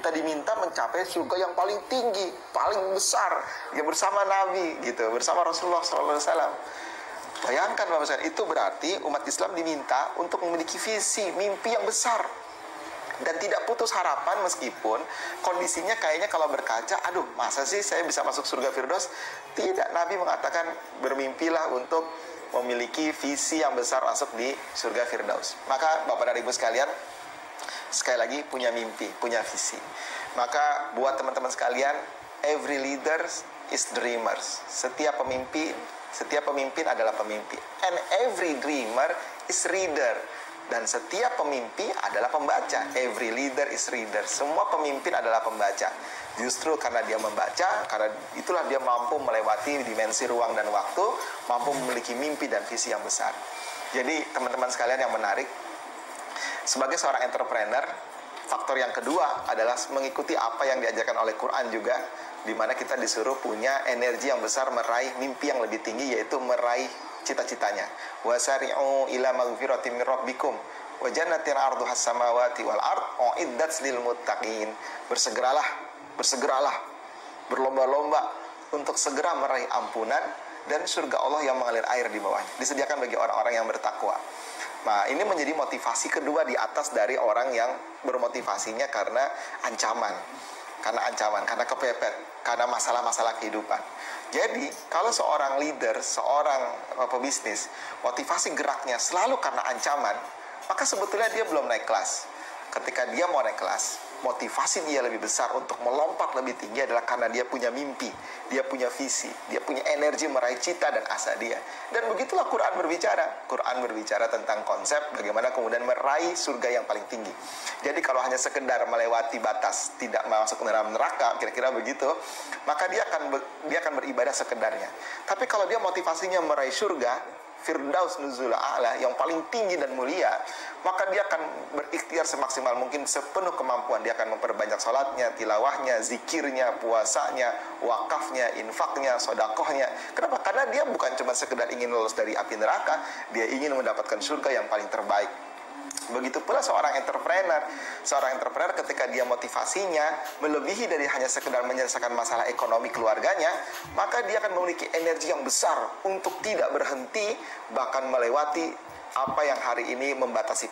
kita diminta mencapai surga yang paling tinggi, paling besar, ya bersama Nabi gitu, bersama Rasulullah SAW. Bayangkan Bapak sekalian, itu berarti umat Islam diminta untuk memiliki visi, mimpi yang besar. Dan tidak putus harapan meskipun kondisinya kayaknya kalau berkaca, aduh masa sih saya bisa masuk surga Firdaus? Tidak, Nabi mengatakan bermimpilah untuk memiliki visi yang besar masuk di surga Firdaus. Maka Bapak dan Ibu sekalian, sekali lagi punya mimpi, punya visi. Maka buat teman-teman sekalian, every leader is dreamers. Setiap pemimpin adalah pemimpi. And every dreamer is reader. Dan setiap pemimpi adalah pembaca. Every leader is reader. Semua pemimpin adalah pembaca. Justru karena dia membaca, karena itulah dia mampu melewati dimensi ruang dan waktu, mampu memiliki mimpi dan visi yang besar. Jadi teman-teman sekalian yang menarik, sebagai seorang entrepreneur, faktor yang kedua adalah mengikuti apa yang diajarkan oleh Quran juga, di mana kita disuruh punya energi yang besar meraih mimpi yang lebih tinggi, yaitu meraih cita-citanya. Wasari'u ila magfiratin min rabbikum wa jannatin 'arduhas samawati wal ard uiddat lil muttaqin. Bersegeralah, berlomba-lomba untuk segera meraih ampunan dan surga Allah yang mengalir air di bawahnya. Disediakan bagi orang-orang yang bertakwa. Nah, ini menjadi motivasi kedua di atas dari orang yang bermotivasinya karena ancaman, karena kepepet, karena masalah-masalah kehidupan. Jadi, kalau seorang leader, seorang pebisnis, motivasi geraknya selalu karena ancaman, maka sebetulnya dia belum naik kelas. Ketika dia mau naik kelas, motivasi dia lebih besar untuk melompat lebih tinggi adalah karena dia punya mimpi, dia punya visi, dia punya energi meraih cita dan asa dia. Dan begitulah Quran berbicara. Quran berbicara tentang konsep bagaimana kemudian meraih surga yang paling tinggi. Jadi kalau hanya sekedar melewati batas, tidak masuk ke dalam neraka, kira-kira begitu, maka dia akan beribadah sekedarnya. Tapi kalau dia motivasinya meraih surga, Firdaus nuzul a'la, yang paling tinggi dan mulia, maka dia akan berikhtiar semaksimal mungkin, sepenuh kemampuan. Dia akan memperbanyak salatnya, tilawahnya, zikirnya, puasanya, wakafnya, infaknya, sodakohnya. Kenapa? Karena dia bukan cuma sekedar ingin lolos dari api neraka, dia ingin mendapatkan surga yang paling terbaik. Begitu pula seorang entrepreneur ketika dia motivasinya melebihi dari hanya sekedar menyelesaikan masalah ekonomi keluarganya, maka dia akan memiliki energi yang besar untuk tidak berhenti, bahkan melewati apa yang hari ini membatasi